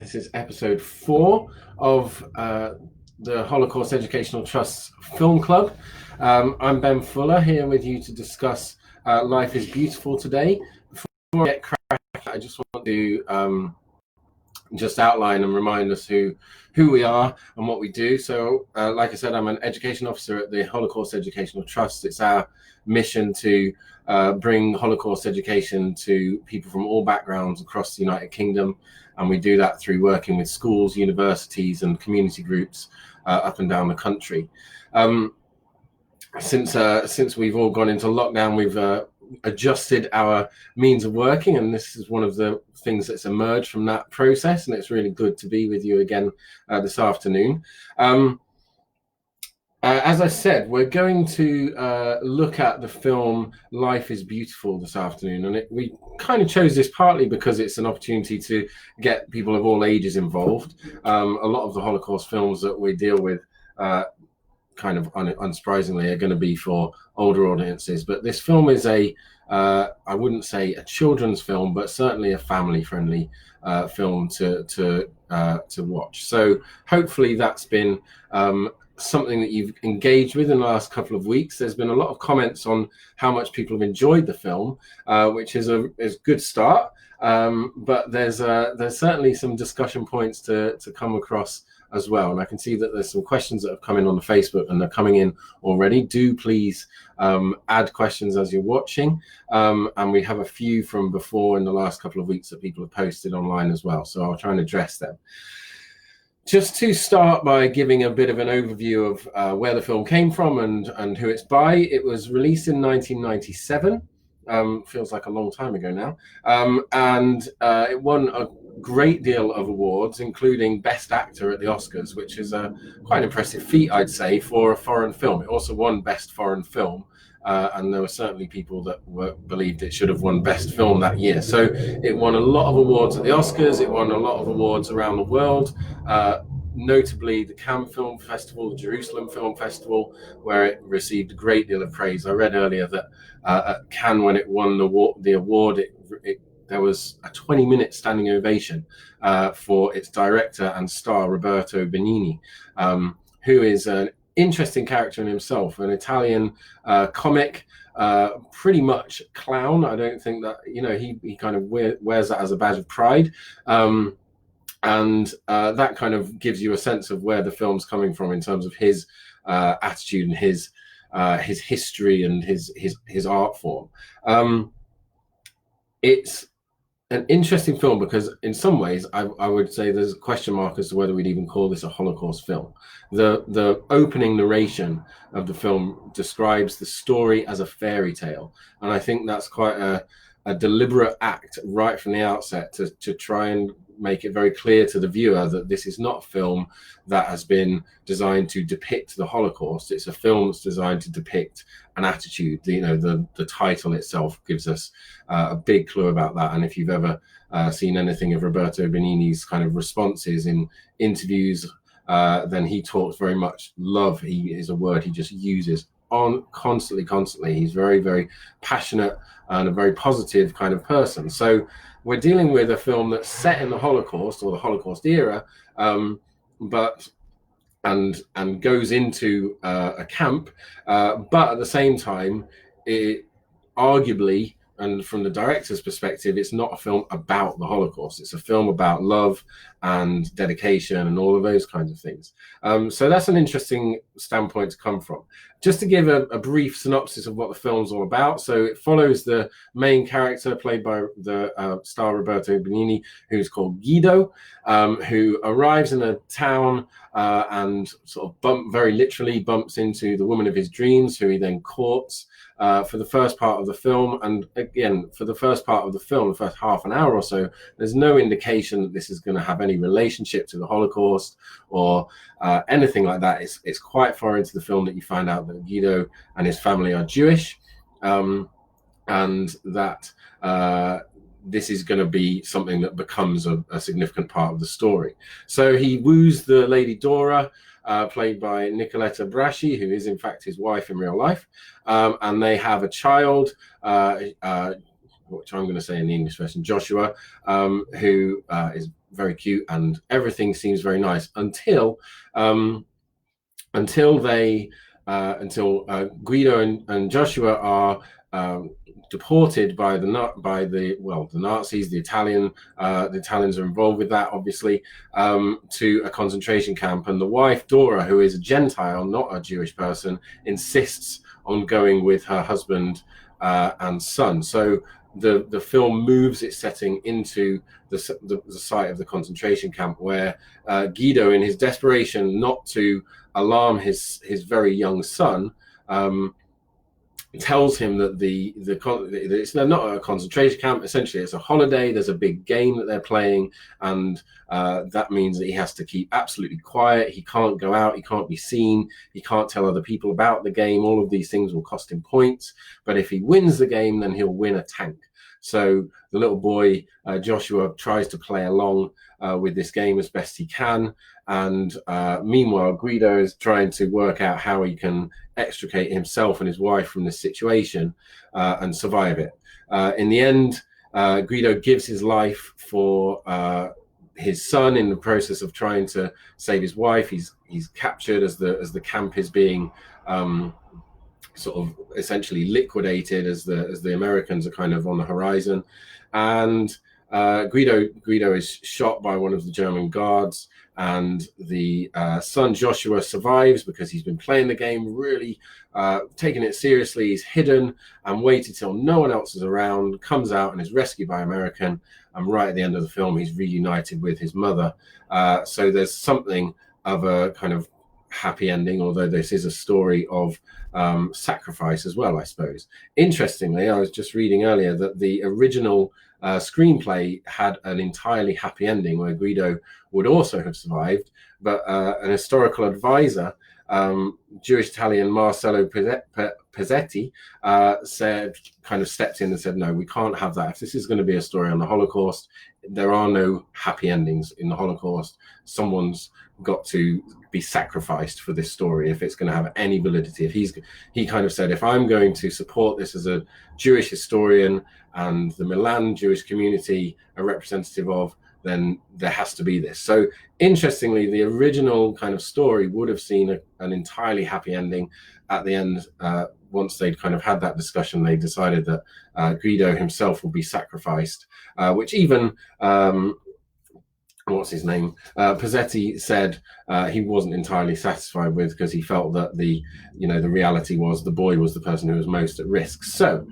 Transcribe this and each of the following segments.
This is episode 4 of the Holocaust Educational Trust's Film Club. I'm Ben Fuller here with you to discuss Life is Beautiful today. Before I get cracking, I just want to just outline and remind us who we are and what we do. So, like I said, I'm an education officer at the Holocaust Educational Trust. It's our mission to bring Holocaust education to people from all backgrounds across the United Kingdom. And we do that through working with schools, universities, and community groups up and down the country. Since we've all gone into lockdown, we've adjusted our means of working, and this is one of the things that's emerged from that process, and it's really good to be with you again this afternoon. As I said, we're going to look at the film Life is Beautiful this afternoon, and we kind of chose this partly because it's an opportunity to get people of all ages involved. A lot of the Holocaust films that we deal with kind of unsurprisingly are going to be for older audiences, but this film is I wouldn't say a children's film, but certainly a family-friendly film to watch. So hopefully that's been something that you've engaged with in the last couple of weeks. There's been a lot of comments on how much people have enjoyed the film, which is a good start. But there's certainly some discussion points to come across as well. And I can see that there's some questions that have come in on the Facebook, and they're coming in already. Do please add questions as you're watching. And we have a few from before in the last couple of weeks that people have posted online as well. So I'll try and address them. Just to start by giving a bit of an overview of where the film came from and who it's by. It was released in 1997. Feels like a long time ago now. And it won a great deal of awards, including Best Actor at the Oscars, which is a quite an impressive feat, I'd say, for a foreign film. It also won Best Foreign Film. And there were certainly people that believed it should have won Best Film that year. So it won a lot of awards at the Oscars. It won a lot of awards around the world, notably the Cannes Film Festival, the Jerusalem Film Festival, where it received a great deal of praise. I read earlier that at Cannes, when it won the award, there was a 20-minute standing ovation for its director and star, Roberto Benigni, who is an interesting character in himself, an Italian comic, pretty much clown. I don't think that, he kind of wears that as a badge of pride. And that kind of gives you a sense of where the film's coming from in terms of his attitude and his history and his art form. It's an interesting film because in some ways I would say there's a question mark as to whether we'd even call this a Holocaust film. The opening narration of the film describes the story as a fairy tale, and I think that's quite a deliberate act right from the outset to try and make it very clear to the viewer that this is not a film that has been designed to depict the Holocaust. It's a film that's designed to depict an attitude. The title itself gives us a big clue about that. And if you've ever seen anything of Roberto Benigni's kind of responses in interviews, then he talks very much love. He is a word he just uses on constantly. He's very, very passionate and a very positive kind of person. So we're dealing with a film that's set in the Holocaust or the Holocaust era, but goes into a camp, but at the same time, it arguably, and from the director's perspective, it's not a film about the Holocaust. It's a film about love and dedication and all of those kinds of things. So that's an interesting standpoint to come from. Just to give a brief synopsis of what the film's all about. So it follows the main character played by the star Roberto Benigni, who's called Guido, who arrives in a town and sort of very literally bumps into the woman of his dreams, who he then courts for the first part of the film. And again, for the first part of the film, the first half an hour or so, there's no indication that this is going to have any relationship to the Holocaust or anything like that. It's quite far into the film that you find out that Guido and his family are Jewish, and that this is going to be something that becomes a significant part of the story. So he woos the Lady Dora, played by Nicoletta Braschi, who is in fact his wife in real life, and they have a child. which I'm going to say in the English version, Joshua, who is very cute and everything seems very nice until Guido and Joshua are deported by the Nazis. The Italians are involved with that, obviously, to a concentration camp. And the wife, Dora, who is a Gentile, not a Jewish person, insists on going with her husband and son. So the film moves its setting into the site of the concentration camp, where Guido, in his desperation not to alarm his very young son, tells him that it's not a concentration camp. Essentially, it's a holiday. There's a big game that they're playing, and that means that he has to keep absolutely quiet. He can't go out. He can't be seen. He can't tell other people about the game. All of these things will cost him points. But if he wins the game, then he'll win a tank. So the little boy, Joshua, tries to play along with this game as best he can. And meanwhile, Guido is trying to work out how he can extricate himself and his wife from this situation and survive it. In the end, Guido gives his life for his son in the process of trying to save his wife. He's captured as the camp is being sort of essentially liquidated as the Americans are kind of on the horizon, and Guido is shot by one of the German guards, and the son Joshua survives because he's been playing the game, really taking it seriously. He's hidden and waited till no one else is around, comes out and is rescued by American, and right at the end of the film he's reunited with his mother. So there's something of a kind of happy ending, although this is a story of sacrifice as well, I suppose. Interestingly, I was just reading earlier that the original screenplay had an entirely happy ending where Guido would also have survived, but an historical advisor, Jewish Italian Marcello Pezzetti, stepped in and said, no, we can't have that. If this is going to be a story on the Holocaust, there are no happy endings in the Holocaust. Someone's got to be sacrificed for this story if it's going to have any validity. He kind of said, if I'm going to support this as a Jewish historian and the Milan Jewish community a representative of, then there has to be this. So interestingly, the original kind of story would have seen an entirely happy ending. At the end, once they'd kind of had that discussion, they decided that Guido himself will be sacrificed, which even what's his name, Pezzetti said he wasn't entirely satisfied with, because he felt that the reality was the boy was the person who was most at risk. So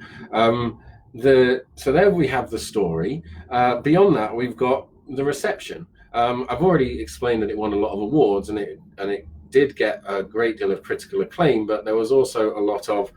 so there we have the story. Beyond that, we've got the reception. I've already explained that it won a lot of awards, and it did get a great deal of critical acclaim, but there was also a lot of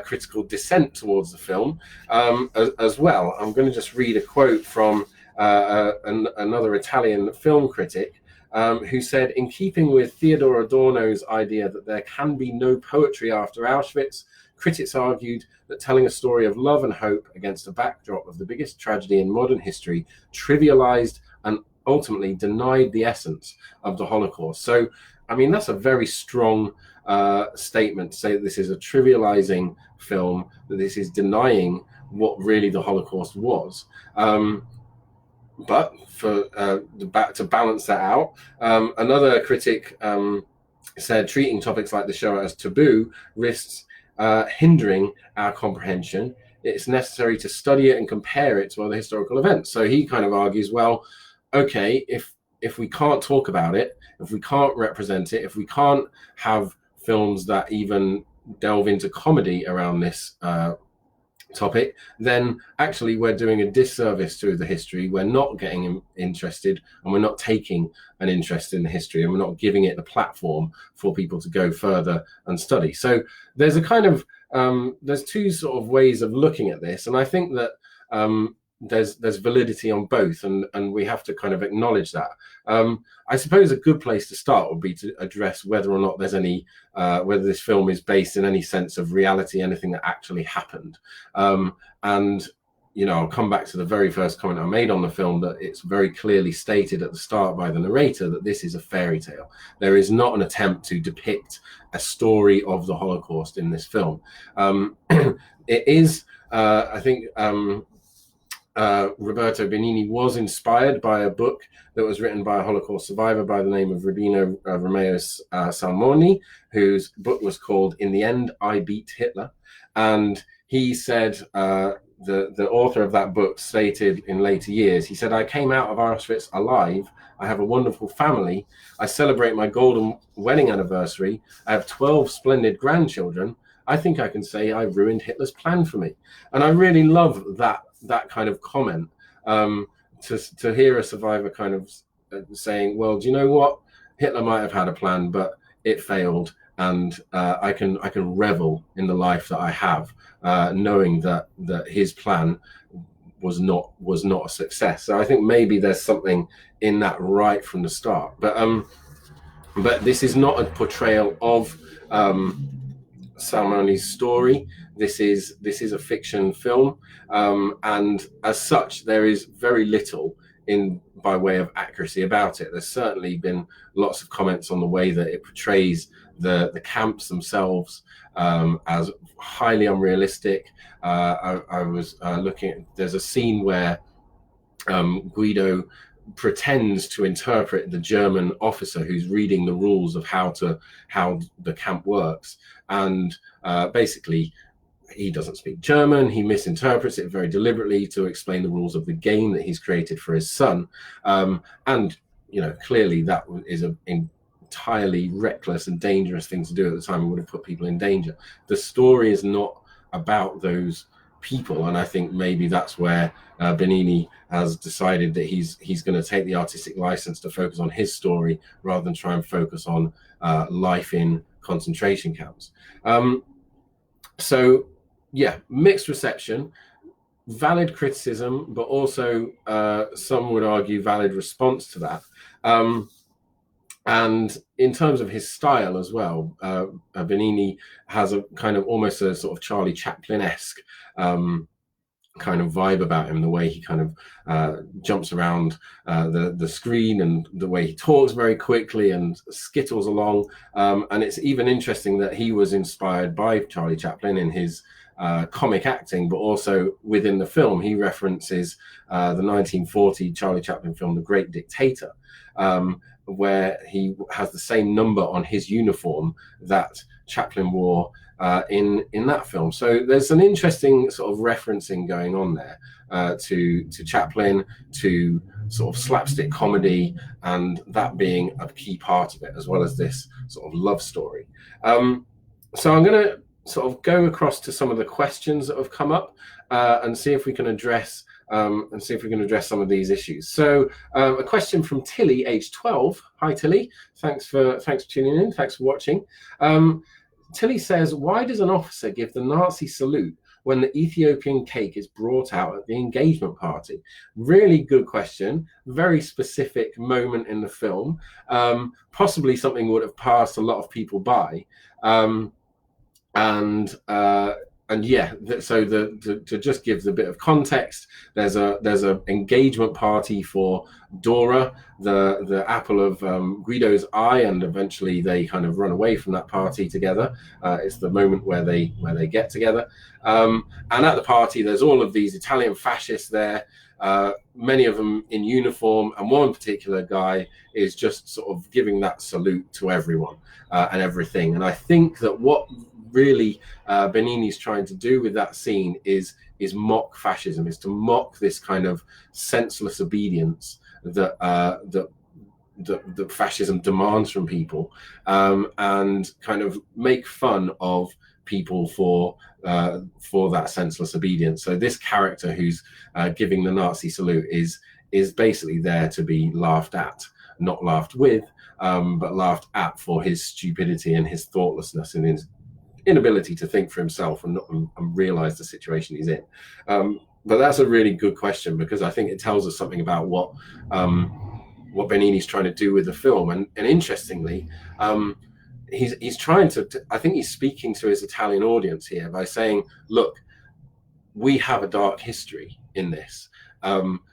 critical dissent towards the film as well. I'm going to just read a quote from another Italian film critic who said, in keeping with Theodor Adorno's idea that there can be no poetry after Auschwitz, critics argued that telling a story of love and hope against a backdrop of the biggest tragedy in modern history trivialized and ultimately denied the essence of the Holocaust. So, I mean, that's a very strong statement to say that this is a trivializing film, that this is denying what really the Holocaust was. But to balance that out, another critic said treating topics like the Shoah as taboo risks hindering our comprehension. It's necessary to study it and compare it to other historical events. So he kind of argues, well, okay, if we can't talk about it, if we can't represent it, if we can't have films that even delve into comedy around this topic, then actually we're doing a disservice to the history. We're not getting interested, and we're not taking an interest in the history, and we're not giving it the platform for people to go further and study. So there's a kind of there's two sort of ways of looking at this, and I think that there's validity on both, and we have to kind of acknowledge that. I suppose a good place to start would be to address whether or not there's any whether this film is based in any sense of reality, anything that actually happened. And I'll come back to the very first comment I made on the film, that it's very clearly stated at the start by the narrator that this is a fairy tale. There is not an attempt to depict a story of the Holocaust in this film. It is, I think, Roberto Benigni was inspired by a book that was written by a Holocaust survivor by the name of Rubino Romeos Salmoni, whose book was called "In the End, I Beat Hitler." And he said, the author of that book stated in later years, he said, "I came out of Auschwitz alive. I have a wonderful family. I celebrate my golden wedding anniversary. I have 12 splendid grandchildren. I think I can say I ruined Hitler's plan for me." And I really love that kind of comment, to hear a survivor kind of saying, well, do you know what? Hitler might have had a plan, but it failed. And I can revel in the life that I have, knowing that his plan was not a success. So I think maybe there's something in that right from the start. But this is not a portrayal of Salmoni's story. This is a fiction film, and as such, there is very little by way of accuracy about it. There's certainly been lots of comments on the way that it portrays the camps themselves as highly unrealistic. I was looking at, there's a scene where Guido pretends to interpret the German officer who's reading the rules of how the camp works, and basically he doesn't speak German. He misinterprets it very deliberately to explain the rules of the game that he's created for his son, and clearly that is an entirely reckless and dangerous thing to do at the time. It would have put people in danger. The story is not about those people, and I think maybe that's where Benigni has decided that he's going to take the artistic license to focus on his story rather than try and focus on life in concentration camps. So yeah, mixed reception, valid criticism, but also some would argue valid response to that. And in terms of his style as well, Benigni has a kind of almost a sort of Charlie Chaplin-esque kind of vibe about him, the way he kind of jumps around the screen, and the way he talks very quickly and skittles along. And it's even interesting that he was inspired by Charlie Chaplin in his comic acting, but also within the film, he references the 1940 Charlie Chaplin film, The Great Dictator, where he has the same number on his uniform that Chaplin wore in that film. So there's an interesting sort of referencing going on there to Chaplin, to sort of slapstick comedy, and that being a key part of it, as well as this sort of love story. So I'm going to sort of go across to some of the questions that have come up and see if we can address some of these issues. So a question from Tilly, age 12. Hi, Tilly. Thanks for tuning in. Thanks for watching. Tilly says, why does an officer give the Nazi salute when the Ethiopian cake is brought out at the engagement party? Really good question. Very specific moment in the film. Possibly something would have passed a lot of people by. And yeah, so to just give the bit of context, there's a engagement party for Dora, the apple of Guido's eye, and eventually they kind of run away from that party together. It's the moment where they get together, and at the party there's all of these Italian fascists there, many of them in uniform, and one particular guy is just sort of giving that salute to everyone and everything. And I think that what really Benigni's trying to do with that scene is mock fascism, is to mock this kind of senseless obedience that fascism demands from people, and kind of make fun of people for that senseless obedience. So this character who's giving the Nazi salute is basically there to be laughed at, not laughed with, but laughed at for his stupidity and his thoughtlessness and his inability to think for himself and realize the situation he's in. But that's a really good question, because I think it tells us something about what Benigni's trying to do with the film. And interestingly, he's trying to, I think he's speaking to his Italian audience here by saying, look, we have a dark history in this.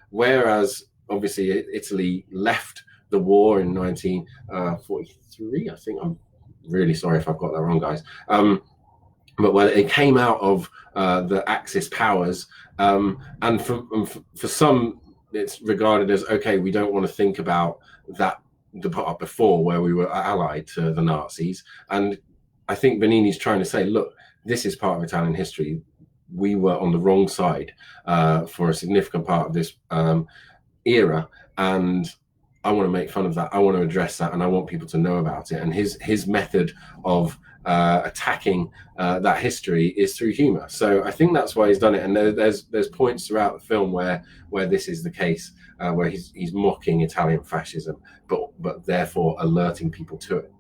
Whereas obviously Italy left the war in 1943, I think. I'm really sorry if I've got that wrong, guys. but when it came out of the Axis powers, and for some, it's regarded as okay. We don't want to think about that the part before where we were allied to the Nazis, and I think Benigni's trying to say, look, this is part of Italian history. We were on the wrong side for a significant part of this era, and I want to make fun of that. I want to address that, and I want people to know about it. And his method of attacking that history is through humor. So I think that's why he's done it. And there's points throughout the film where this is the case, where he's mocking Italian fascism, but therefore alerting people to it.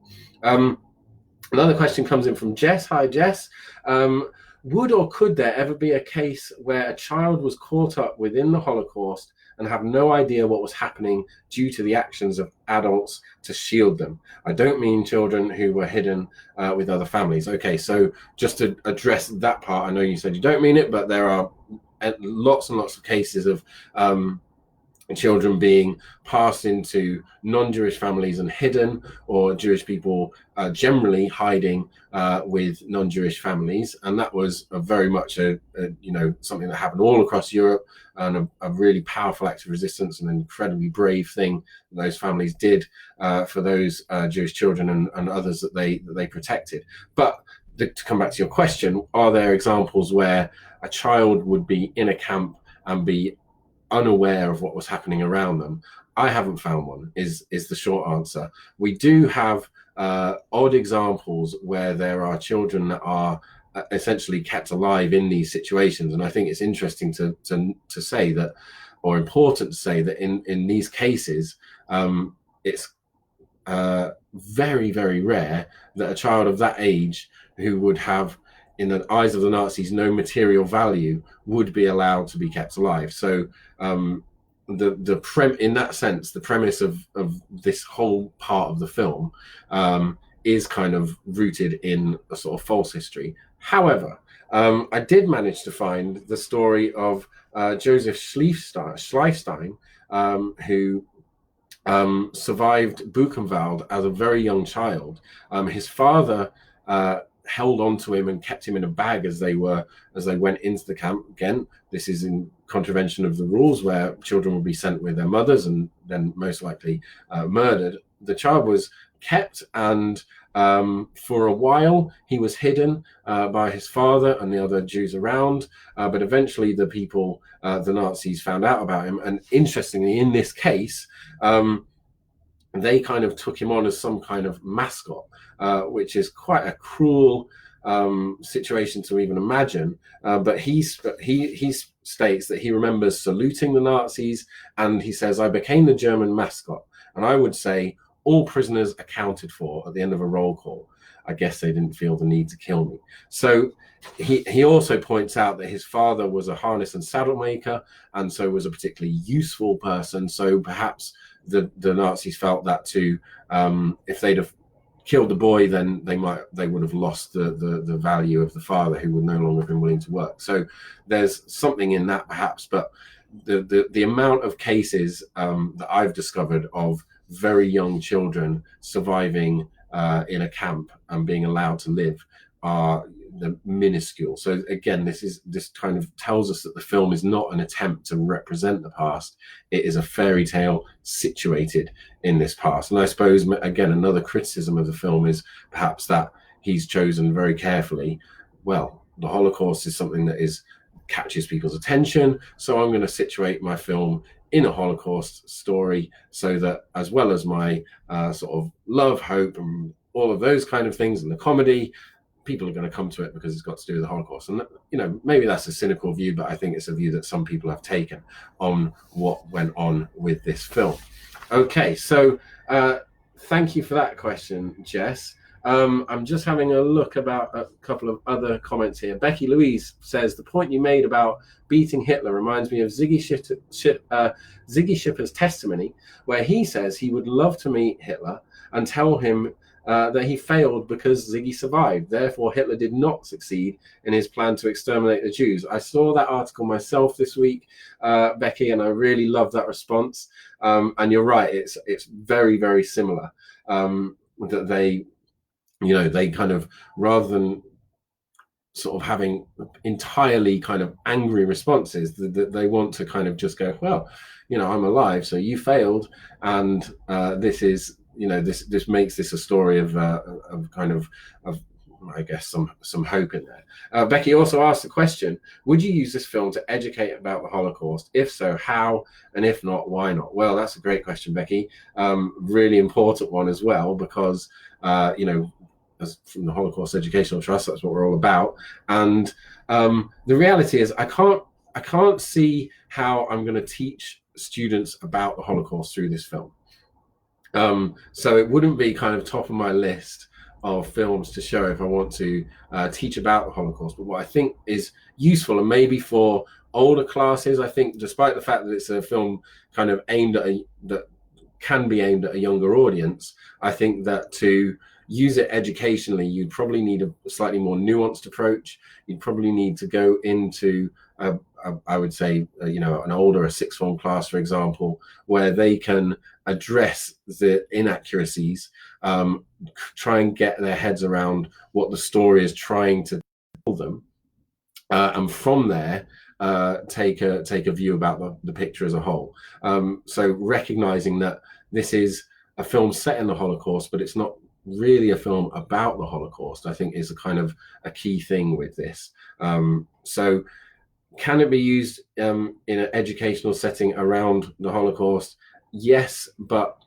Another question comes in from Jess. Hi, Jess. Would or could there ever be a case where a child was caught up within the Holocaust and have no idea what was happening due to the actions of adults to shield them? I don't mean children who were hidden with other families. Okay, so just to address that part, I know you said you don't mean it, but there are lots and lots of cases of children being passed into non-Jewish families and hidden, or Jewish people generally hiding with non-Jewish families, and that was very much a something that happened all across Europe, and a really powerful act of resistance, and an incredibly brave thing that those families did for those Jewish children and others that they protected. But to come back to your question, are there examples where a child would be in a camp and be unaware of what was happening around them? I haven't found one, is the short answer. We do have odd examples where there are children that are essentially kept alive in these situations, and I think it's interesting to say that, or important to say that in these cases, it's very, very rare that a child of that age, who would have, in the eyes of the Nazis, no material value, would be allowed to be kept alive. So in that sense, the premise of this whole part of the film is kind of rooted in a sort of false history. However, I did manage to find the story of Joseph Schleifstein, who survived Buchenwald as a very young child. His father held on to him and kept him in a bag as they went into the camp. Again, this is in contravention of the rules, where children would be sent with their mothers and then most likely murdered. The child was kept, and for a while he was hidden by his father and the other Jews around, but eventually the Nazis found out about him, and interestingly, in this case, they kind of took him on as some kind of mascot, which is quite a cruel situation to even imagine. But he states that he remembers saluting the Nazis, and he says, "I became the German mascot, and I would say all prisoners accounted for at the end of a roll call. I guess they didn't feel the need to kill me." So he also points out that his father was a harness and saddle maker, and so was a particularly useful person. So perhaps the Nazis felt that too, if they'd have killed the boy, then they would have lost the value of the father, who would no longer have been willing to work. So there's something in that perhaps, but the amount of cases that I've discovered of very young children surviving in a camp and being allowed to live are minuscule. So again, this kind of tells us that the film is not an attempt to represent the past. It is a fairy tale situated in this past. And I suppose, again, another criticism of the film is perhaps that he's chosen very carefully, well, the Holocaust is something that catches people's attention, so I'm going to situate my film in a Holocaust story, so that, as well as my sort of love, hope, and all of those kind of things, and the comedy, people are going to come to it because it's got to do with the Holocaust. And maybe that's a cynical view, but I think it's a view that some people have taken on what went on with this film. Okay, so thank you for that question, Jess. I'm just having a look about a couple of other comments here. Becky Louise says, the point you made about beating Hitler reminds me of Ziggy Schipper's testimony, where he says he would love to meet Hitler and tell him that he failed because Ziggy survived. Therefore, Hitler did not succeed in his plan to exterminate the Jews. I saw that article myself this week, Becky, and I really loved that response. And you're right, it's very, very similar. That they kind of, rather than sort of having entirely kind of angry responses. That they want to kind of just go, well, I'm alive, so you failed, and this is, this makes this a story of kind of I guess some hope in there. Becky also asked the question: would you use this film to educate about the Holocaust? If so, how? And if not, why not? Well, that's a great question, Becky. Really important one as well, because as from the Holocaust Educational Trust, that's what we're all about. And the reality is, I can't see how I'm going to teach students about the Holocaust through this film. So it wouldn't be kind of top of my list of films to show if I want to teach about the Holocaust. But what I think is useful, and maybe for older classes, I think, despite the fact that it's a film kind of that can be aimed at a younger audience, I think that to use it educationally, you'd probably need a slightly more nuanced approach. You'd probably need to go into I would say, an older, a sixth form class, for example, where they can address the inaccuracies, try and get their heads around what the story is trying to tell them, and from there take a view about the picture as a whole. So recognizing that this is a film set in the Holocaust, but it's not really a film about the Holocaust, I think, is a kind of a key thing with this. So can it be used in an educational setting around the Holocaust? Yes, but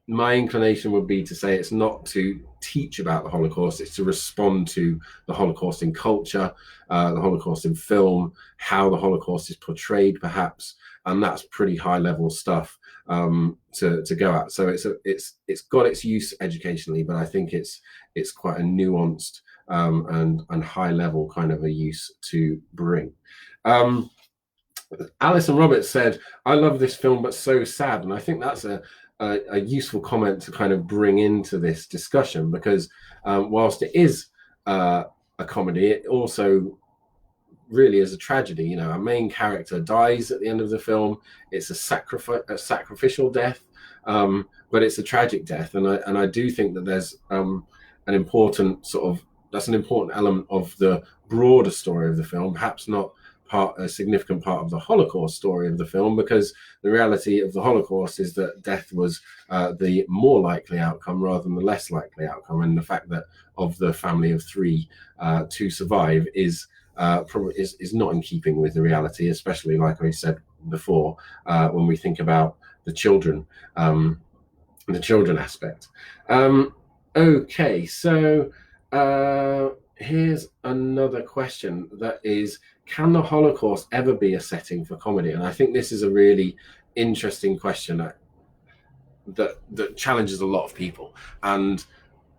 my inclination would be to say it's not to teach about the Holocaust, it's to respond to the Holocaust in culture, the Holocaust in film, how the Holocaust is portrayed perhaps, and that's pretty high level stuff to go at. So it's got its use educationally, but I think it's quite a nuanced and high level kind of a use to bring. Alison Roberts said, "I love this film, but so sad," and I think that's a useful comment to kind of bring into this discussion, because whilst it is a comedy, it also really is a tragedy. Our main character dies at the end of the film. It's a sacrificial death, but it's a tragic death, and I do think that there's an important that's an important element of the broader story of the film, perhaps not a significant part of the Holocaust story of the film, because the reality of the Holocaust is that death was the more likely outcome rather than the less likely outcome, and the fact that of the family of three to survive is probably is not in keeping with the reality, especially like we said before, when we think about the children aspect. Okay, so here's another question that is: can the Holocaust ever be a setting for comedy? And I think this is a really interesting question that challenges a lot of people. And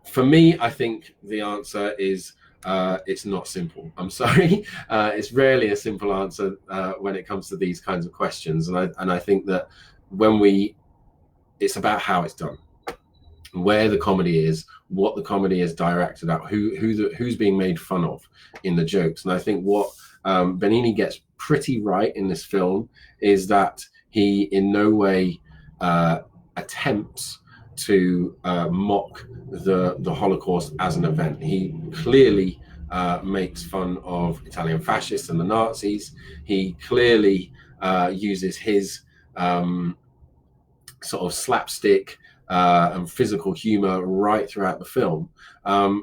for me, I think the answer is it's not simple. I'm sorry. It's rarely a simple answer when it comes to these kinds of questions. And I think that it's about how it's done, where the comedy is, what the comedy is directed at, who's being made fun of in the jokes. And I think what Benigni gets pretty right in this film is that he in no way attempts to mock the Holocaust as an event. He clearly makes fun of Italian fascists and the Nazis. He clearly uses his sort of slapstick and physical humor right throughout the film,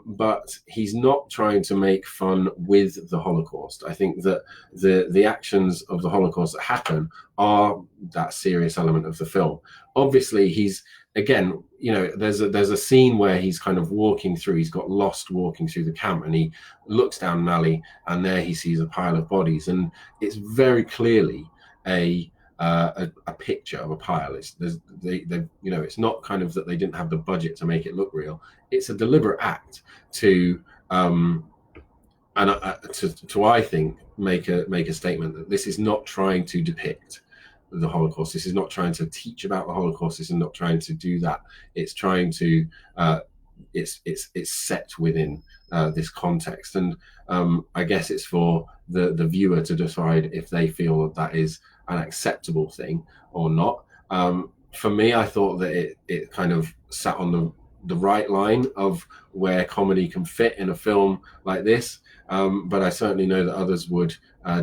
but he's not trying to make fun with the Holocaust. I think that the actions of the Holocaust that happen are that serious element of the film. Obviously, he's, again, there's a scene where he's kind of he's got lost walking through the camp, and he looks down an alley, and there he sees a pile of bodies, and it's very clearly a picture of a pile. It's not kind of that they didn't have the budget to make it look real. It's a deliberate act to I think make a statement that this is not trying to depict the Holocaust. This is not trying to teach about the Holocaust. This is not trying to do that. It's trying to it's set within this context, and I guess it's for the viewer to decide if they feel that is an acceptable thing or not. For me, I thought that it kind of sat on the right line of where comedy can fit in a film like this. But I certainly know that others would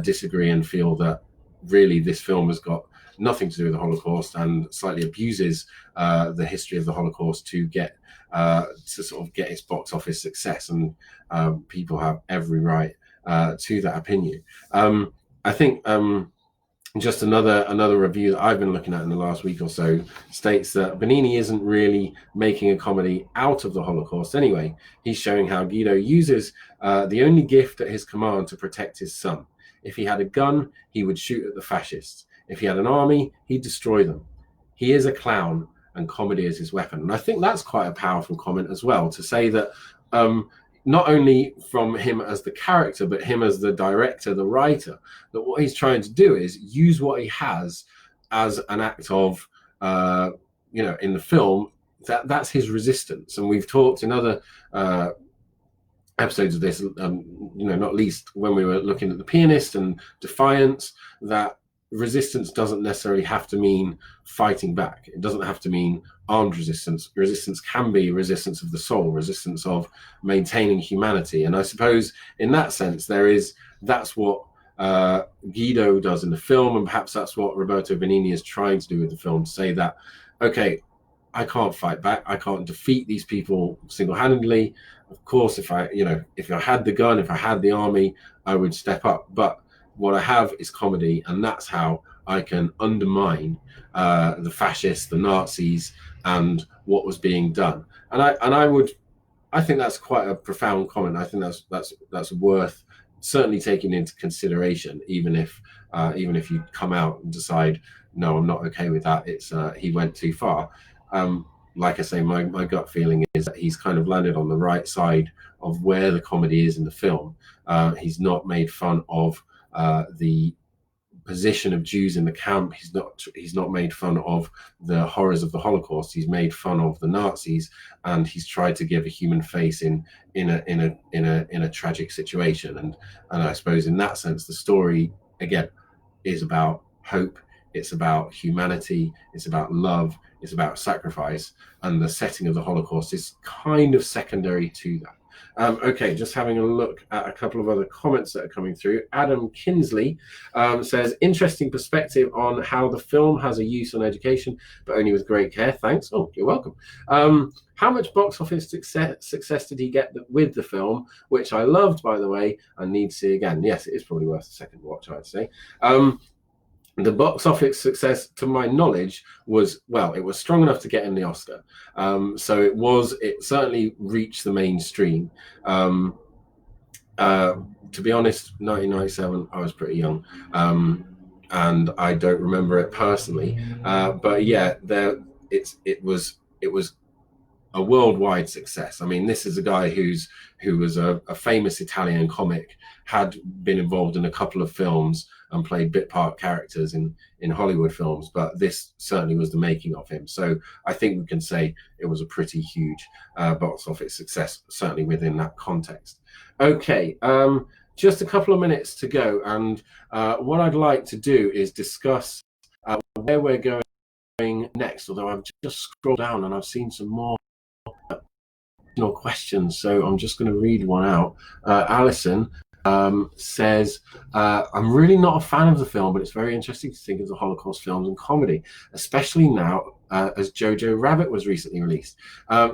disagree and feel that really this film has got nothing to do with the Holocaust and slightly abuses the history of the Holocaust to get to sort of get its box office success, and people have every right to that opinion. I think just another review that I've been looking at in the last week or so states that Benigni isn't really making a comedy out of the Holocaust anyway. He's showing how Guido uses the only gift at his command to protect his son. If he had a gun, he would shoot at the fascists. If he had an army, he'd destroy them. He is a clown, and comedy is his weapon. And I think that's quite a powerful comment as well, to say that not only from him as the character, but him as the director, the writer, that what he's trying to do is use what he has as an act of, in the film, that's his resistance. And we've talked in other episodes of this, not least when we were looking at The Pianist and Defiance, that resistance doesn't necessarily have to mean fighting back. It doesn't have to mean armed resistance. Resistance can be resistance of the soul, resistance of maintaining humanity. And I suppose in that sense, that's what Guido does in the film, and perhaps that's what Roberto Benigni is trying to do with the film, to say that, okay, I can't fight back. I can't defeat these people single-handedly. Of course, if I had the gun, if I had the army, I would step up. But what I have is comedy, and that's how I can undermine the fascists, the Nazis, and what was being done. And I think that's quite a profound comment. I think that's worth certainly taking into consideration, even if you come out and decide, no, I'm not okay with that. It's he went too far. Like I say, my gut feeling is that he's kind of landed on the right side of where the comedy is in the film. He's not made fun of the position of Jews in the camp. He's not made fun of the horrors of the Holocaust. He's made fun of the Nazis, and he's tried to give a human face in a tragic situation. And I suppose in that sense, the story again is about hope. It's about humanity. It's about love. It's about sacrifice. And the setting of the Holocaust is kind of secondary to that. Okay, just having a look at a couple of other comments that are coming through. Adam Kinsley says, interesting perspective on how the film has a use on education, but only with great care. Thanks. Oh, you're welcome. How much box office success did he get with the film, which I loved, by the way, and need to see again? Yes, it is probably worth a second watch, I'd say. The box office success, to my knowledge, was strong enough to get him the Oscar. So it certainly reached the mainstream. To be honest, 1997, I was pretty young, and I don't remember it personally. But yeah, it was a worldwide success. I mean, this is a guy who was a famous Italian comic, had been involved in a couple of films and played bit part characters in Hollywood films, but this certainly was the making of him. So I think we can say it was a pretty huge box office success, certainly within that context. Okay, just a couple of minutes to go, and what I'd like to do is discuss where we're going next, although I've just scrolled down and I've seen some more questions, so I'm just going to read one out. Alison says, I'm really not a fan of the film, but it's very interesting to think of the Holocaust films and comedy, especially now as Jojo Rabbit was recently released.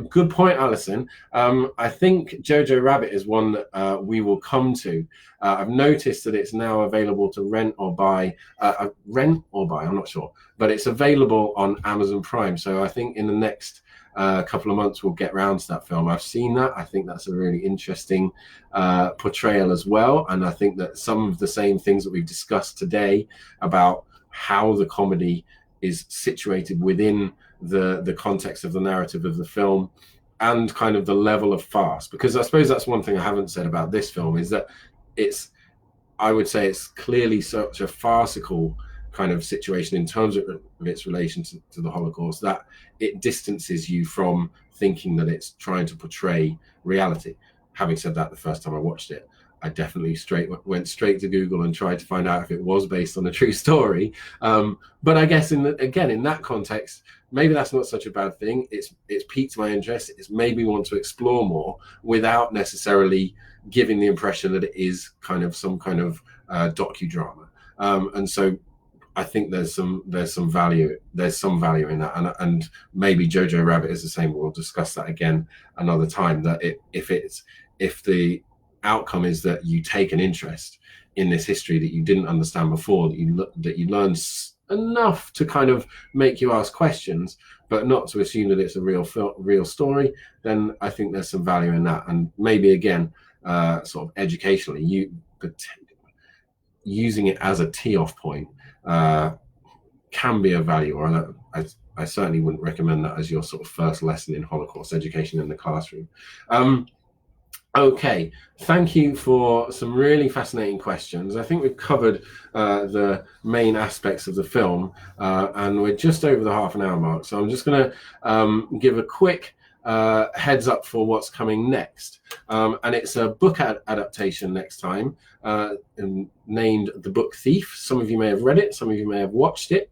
Good point, Alison. I think Jojo Rabbit is one that we will come to. I've noticed that it's now available to rent or buy, I'm not sure, but it's available on Amazon Prime. So I think in the next couple of months we'll get round to that film. I've seen that. I think that's a really interesting portrayal as well, and I think that some of the same things that we've discussed today about how the comedy is situated within the context of the narrative of the film, and kind of the level of farce, because I suppose that's one thing I haven't said about this film, is that I would say it's clearly such a farcical kind of situation in terms of its relation to the Holocaust, that it distances you from thinking that it's trying to portray reality. Having said that, the first time I watched it, I definitely went straight to Google and tried to find out if it was based on a true story. But I guess in that context, maybe that's not such a bad thing. It's piqued my interest. It's made me want to explore more without necessarily giving the impression that it is kind of some kind of docudrama. And so I think there's some value in that, and maybe Jojo Rabbit is the same. We'll discuss that again another time. That if the outcome is that you take an interest in this history that you didn't understand before, that you learned enough to kind of make you ask questions, but not to assume that it's a real story, then I think there's some value in that. And maybe again, sort of educationally, using it as a tee-off point can be of value, or I certainly wouldn't recommend that as your sort of first lesson in Holocaust education in the classroom. Okay, thank you for some really fascinating questions. I think we've covered the main aspects of the film, and we're just over the half an hour mark. So I'm just going to give a quick heads up for what's coming next. And it's a book adaptation next time, named The Book Thief. Some of you may have read it, some of you may have watched it.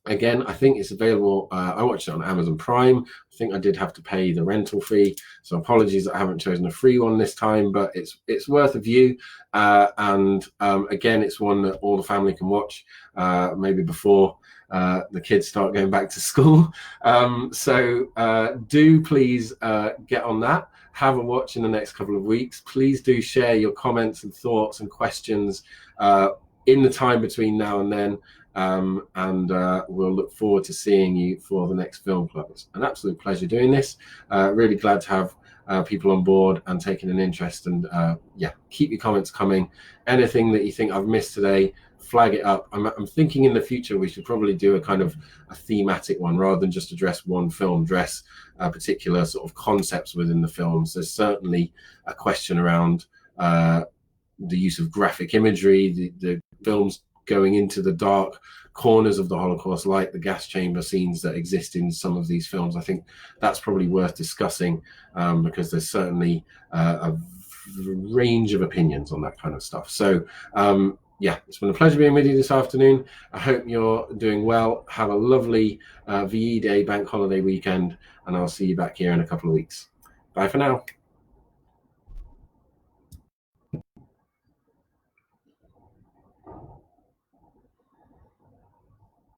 Again, I think it's available. I watched it on Amazon Prime. I think I did have to pay the rental fee, so apologies that I haven't chosen a free one this time, but it's worth a view. And again, it's one that all the family can watch, maybe before the kids start going back to school. So do please get on that. Have a watch in the next couple of weeks. Please do share your comments and thoughts and questions in the time between now and then. And we'll look forward to seeing you for the next film club. It's an absolute pleasure doing this. Really glad to have people on board and taking an interest. And yeah, keep your comments coming. Anything that you think I've missed today, flag it up. I'm thinking in the future we should probably do a kind of a thematic one rather than just address one film, address particular sort of concepts within the films. There's certainly a question around the use of graphic imagery, the films going into the dark corners of the Holocaust, like the gas chamber scenes that exist in some of these films. I think that's probably worth discussing, because there's certainly a range of opinions on that kind of stuff. So yeah, it's been a pleasure being with you this afternoon. I hope you're doing well. Have a lovely VE Day bank holiday weekend, and I'll see you back here in a couple of weeks. Bye for now.